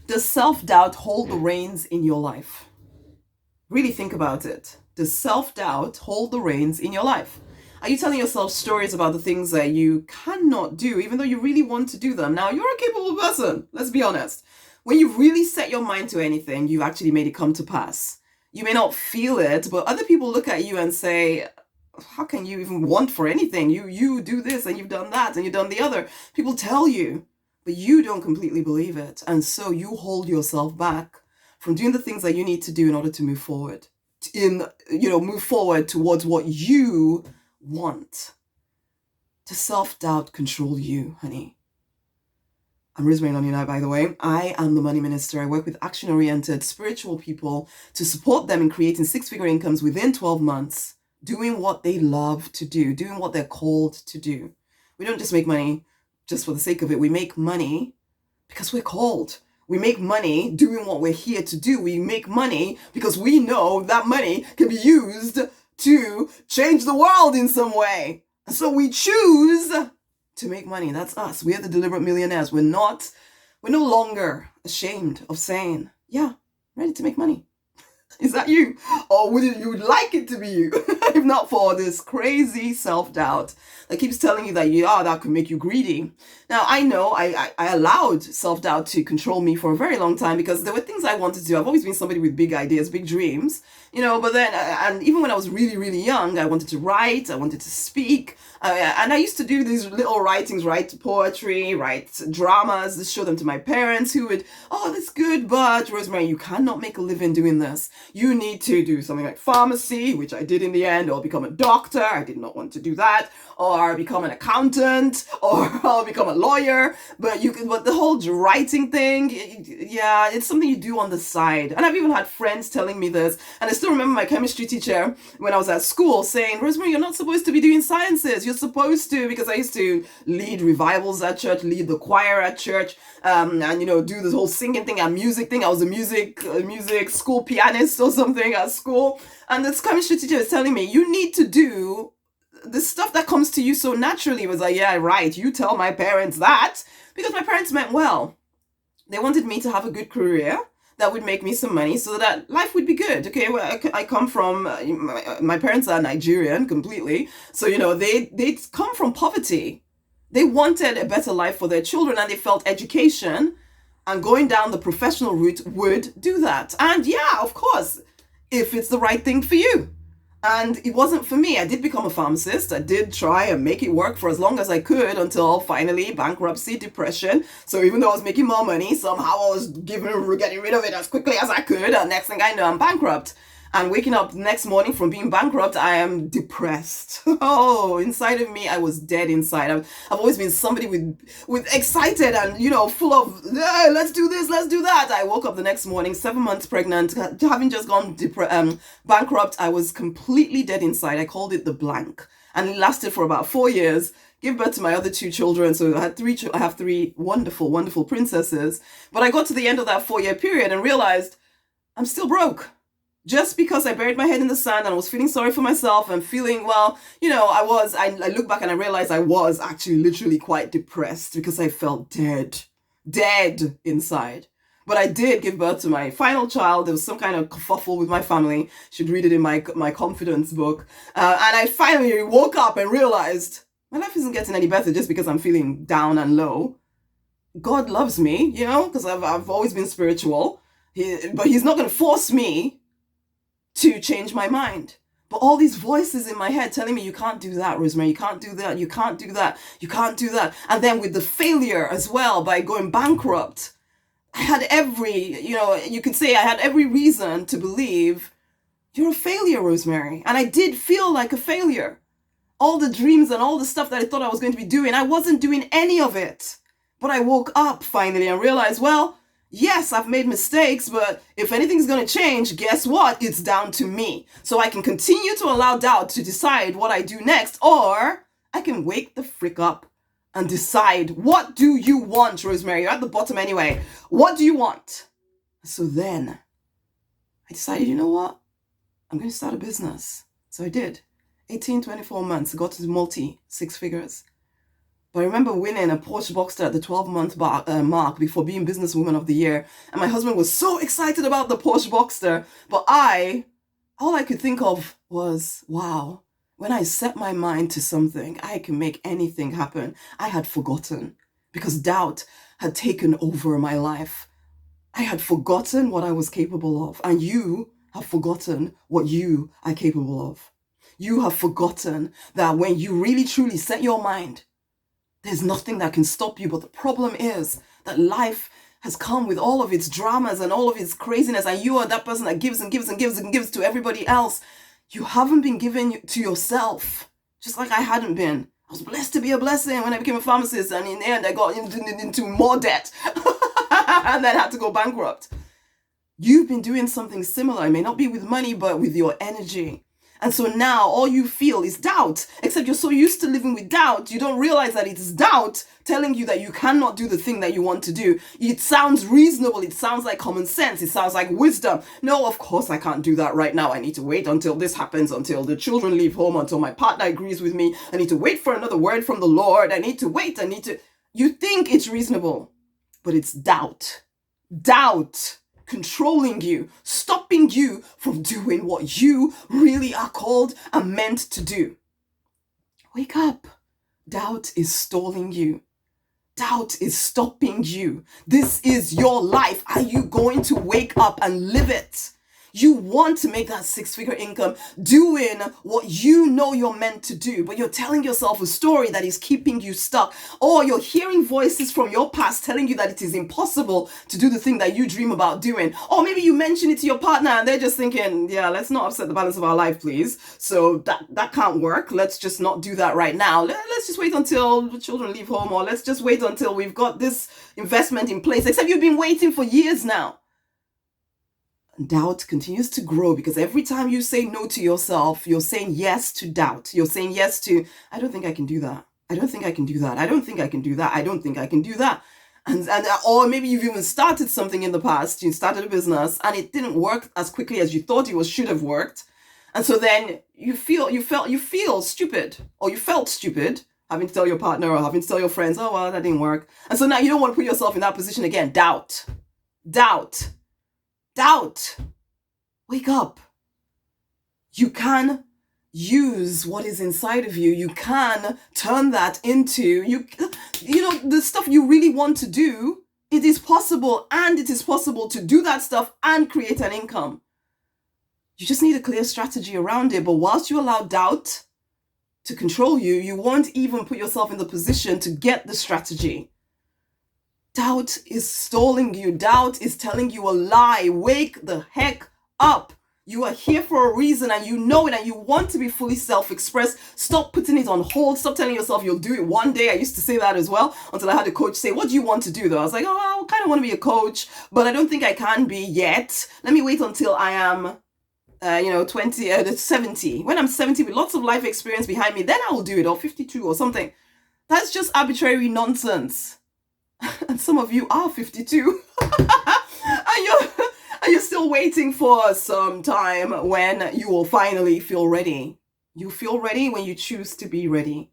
Does self-doubt hold the reins in your life? Really think about it. Does self-doubt hold the reins in your life? Are you telling yourself stories about the things that you cannot do, even though you really want to do them? Now, you're a capable person, let's be honest. When you really set your mind to anything, you've actually made it come to pass. You may not feel it, but other people look at you and say, how can you even want for anything? You do this and you've done that and you've done the other. People tell you, but you don't completely believe it. And so you hold yourself back from doing the things that you need to do in order to move forward. Move forward towards what you want. To self-doubt control you, honey. I'm Rosemary, Nonny, by the way. I am the money minister. I work with action-oriented spiritual people to support them in creating six-figure incomes within 12 months, doing what they love to do, doing what they're called to do. We don't just make money just for the sake of it. We make money because we're called. We make money doing what we're here to do. We make money because we know that money can be used to change the world in some way. And so we choose to make money. That's us. We are the deliberate millionaires. We're no longer ashamed of saying, yeah, I'm ready to make money. Is that you? Or would you like it to be you? If not for this crazy self-doubt that keeps telling you that that could make you greedy. Now, I know I allowed self-doubt to control me for a very long time because there were things I wanted to do. I've always been somebody with big ideas, big dreams, but then, and even when I was really, really young, I wanted to write, I wanted to speak. And I used to do these little writings, write poetry, write dramas, just show them to my parents who would, oh, that's good, but Rosemary, you cannot make a living doing this. You need to do something like pharmacy, which I did in the end, or become a doctor. I did not want to do that, or become an accountant, or become a lawyer. But the whole writing thing, yeah, it's something you do on the side. And I've even had friends telling me this, and I still remember my chemistry teacher when I was at school saying, Rosemary, you're not supposed to be doing sciences. You're supposed to, because I used to lead revivals at church, lead the choir at church, and do this whole singing thing and music thing. I was a music school pianist or something at school, and this chemistry teacher was telling me, you need to do the stuff that comes to you so naturally. It was like, yeah, right, you tell my parents that, because my parents meant well. They wanted me to have a good career that would make me some money so that life would be good. Okay, well, I come from, my parents are Nigerian completely. So, they come from poverty. They wanted a better life for their children, and they felt education and going down the professional route would do that. And yeah, of course, if it's the right thing for you. And it wasn't for me. I did become a pharmacist. I did try and make it work for as long as I could until finally bankruptcy, depression. So even though I was making more money, somehow I was getting rid of it as quickly as I could. And next thing I know, I'm bankrupt. And waking up the next morning from being bankrupt, I am depressed. Oh, inside of me, I was dead inside. I've always been somebody with excited and, full of, hey, let's do this, let's do that. I woke up the next morning, 7 months pregnant, having just gone bankrupt. I was completely dead inside. I called it the blank. And it lasted for about 4 years. Gave birth to my other two children. So I have three wonderful, wonderful princesses. But I got to the end of that 4-year period and realized I'm still broke. Just because I buried my head in the sand and I was feeling sorry for myself and feeling, I look back and I realized I was actually literally quite depressed because I felt dead inside. But I did give birth to my final child. There was some kind of kerfuffle with my family. You should read it in my confidence book. And I finally woke up and realized my life isn't getting any better just because I'm feeling down and low. God loves me, because I've always been spiritual. But he's not going to force me to change my mind. But all these voices in my head telling me, you can't do that, Rosemary, you can't do that, you can't do that, you can't do that. And then with the failure as well, by going bankrupt, I had you could say I had every reason to believe you're a failure, Rosemary. And I did feel like a failure. All the dreams and all the stuff that I thought I was going to be doing, I wasn't doing any of it. But I woke up finally and realized, yes, I've made mistakes, but if anything's going to change, guess what? It's down to me. So I can continue to allow doubt to decide what I do next, or I can wake the frick up and decide, what do you want, Rosemary? You're at the bottom anyway. What do you want? So then I decided, you know what? I'm going to start a business. So I did. 18, 24 months, got to six figures. But I remember winning a Porsche Boxster at the 12-month mark before being Businesswoman of the Year. And my husband was so excited about the Porsche Boxster. But all I could think of was, wow, when I set my mind to something, I can make anything happen. I had forgotten because doubt had taken over my life. I had forgotten what I was capable of. And you have forgotten what you are capable of. You have forgotten that when you really truly set your mind, there's nothing that can stop you. But the problem is that life has come with all of its dramas and all of its craziness, and you are that person that gives and gives and gives and gives to everybody else. You haven't been giving to yourself, just like I hadn't been. I was blessed to be a blessing when I became a pharmacist, and in the end I got into more debt and then had to go bankrupt. You've been doing something similar. It may not be with money, but with your energy. And so now all you feel is doubt, except you're so used to living with doubt, you don't realize that it is doubt telling you that you cannot do the thing that you want to do. It sounds reasonable. It sounds like common sense. It sounds like wisdom. No, of course I can't do that right now. I need to wait until this happens, until the children leave home, until my partner agrees with me. I need to wait for another word from the Lord. I need to wait. You think it's reasonable, but it's doubt. Doubt controlling you, stopping you from doing what you really are called and meant to do. Wake up. Doubt is stalling you. Doubt is stopping you. This is your life. Are you going to wake up and live it? You want to make that 6-figure income doing what you know you're meant to do, but you're telling yourself a story that is keeping you stuck, or you're hearing voices from your past telling you that it is impossible to do the thing that you dream about doing. Or maybe you mention it to your partner and they're just thinking, yeah, let's not upset the balance of our life, please. So that can't work. Let's just not do that right now. Let's just wait until the children leave home, or let's just wait until we've got this investment in place, except you've been waiting for years now. Doubt continues to grow because every time you say no to yourself, you're saying yes to doubt. You're saying yes to, I don't think I can do that. I don't think I can do that. I don't think I can do that. I don't think I can do that. And or maybe you've even started something in the past. You started a business and it didn't work as quickly as you thought it should have worked. And so then you feel stupid, or you felt stupid, having to tell your partner or having to tell your friends, oh, well, that didn't work. And so now you don't want to put yourself in that position again. Doubt. Wake up. You can use what is inside of you. You can turn that into, the stuff you really want to do. It is possible, and it is possible to do that stuff and create an income. You just need a clear strategy around it. But whilst you allow doubt to control you, you won't even put yourself in the position to get the strategy. Doubt is stalling you. Doubt is telling you a lie. Wake the heck up. You are here for a reason, and you know it, and you want to be fully self-expressed. Stop putting it on hold. Stop telling yourself you'll do it one day. I used to say that as well, until I had a coach say, what do you want to do though? I was like, oh, I kind of want to be a coach, but I don't think I can be yet. Let me wait until I am 70. When I'm 70 with lots of life experience behind me, then I will do it, or 52 or something. That's just arbitrary nonsense. And some of you are 52 and you're still waiting for some time when you will finally feel ready. You feel ready when you choose to be ready.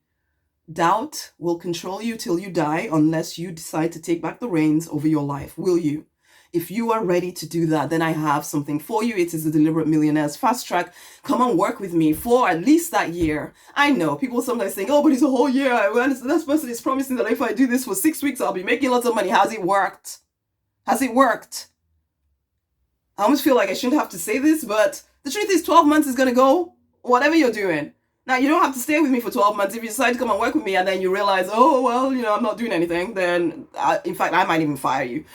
Doubt will control you till you die unless you decide to take back the reins over your life. Will you? If you are ready to do that, then I have something for you. It is the Deliberate Millionaires Fast Track. Come and work with me for at least that year. I know people sometimes think, oh, but it's a whole year. Well, this person is promising that if I do this for 6 weeks, I'll be making lots of money. Has it worked? Has it worked? I almost feel like I shouldn't have to say this, but the truth is 12 months is going to go, whatever you're doing. Now, you don't have to stay with me for 12 months. If you decide to come and work with me and then you realize, oh, well, I'm not doing anything, then in fact, I might even fire you.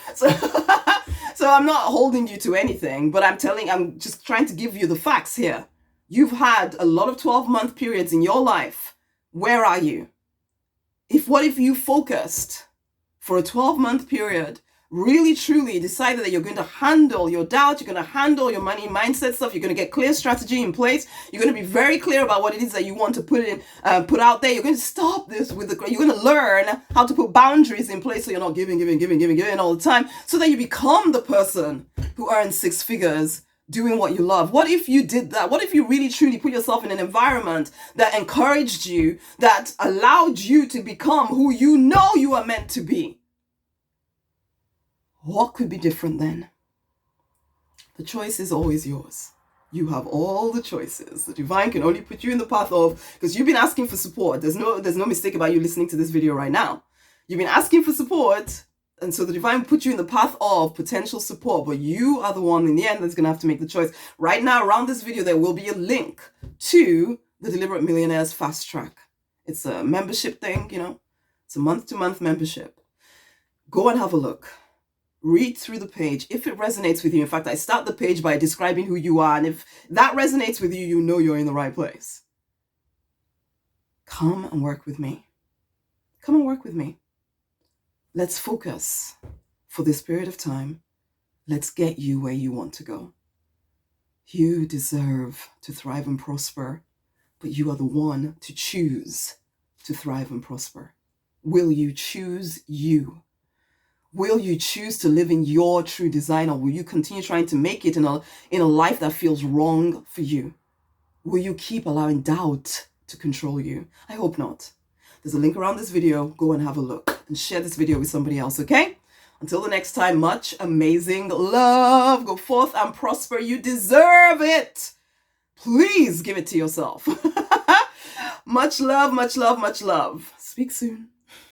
So I'm not holding you to anything, but I'm just trying to give you the facts here. You've had a lot of 12-month periods in your life. Where are you? What if you focused for a 12-month period, really truly decided that you're going to handle your doubt, you're going to handle your money mindset stuff, you're going to get clear strategy in place, you're going to be very clear about what it is that you want to put out there, you're going to stop this you're going to learn how to put boundaries in place so you're not giving all the time, so that you become the person who earns 6 figures doing what you love? What if you did that? What if you really truly put yourself in an environment that encouraged you, that allowed you to become who you know you are meant to be? What could be different then? The choice is always yours. You have all the choices. The divine can only put you in the path of, because you've been asking for support. There's no mistake about you listening to this video right now. You've been asking for support, and so the divine put you in the path of potential support, but you are the one in the end that's going to have to make the choice. Right now, around this video, there will be a link to the Deliberate Millionaires Fast Track. It's a membership thing, It's a month-to-month membership. Go and have a look. Read through the page. If it resonates with you, in fact, I start the page by describing who you are, and if that resonates with you, you know you're in the right place. Come and work with me. Come and work with me. Let's focus for this period of time. Let's get you where you want to go. You deserve to thrive and prosper, but you are the one to choose to thrive and prosper. Will you choose you? Will you choose to live in your true design, or will you continue trying to make it in a life that feels wrong for you? Will you keep allowing doubt to control you? I hope not. There's a link around this video. Go and have a look and share this video with somebody else, okay? Until the next time, much amazing love. Go forth and prosper. You deserve it. Please give it to yourself. Much love, much love, much love. Speak soon.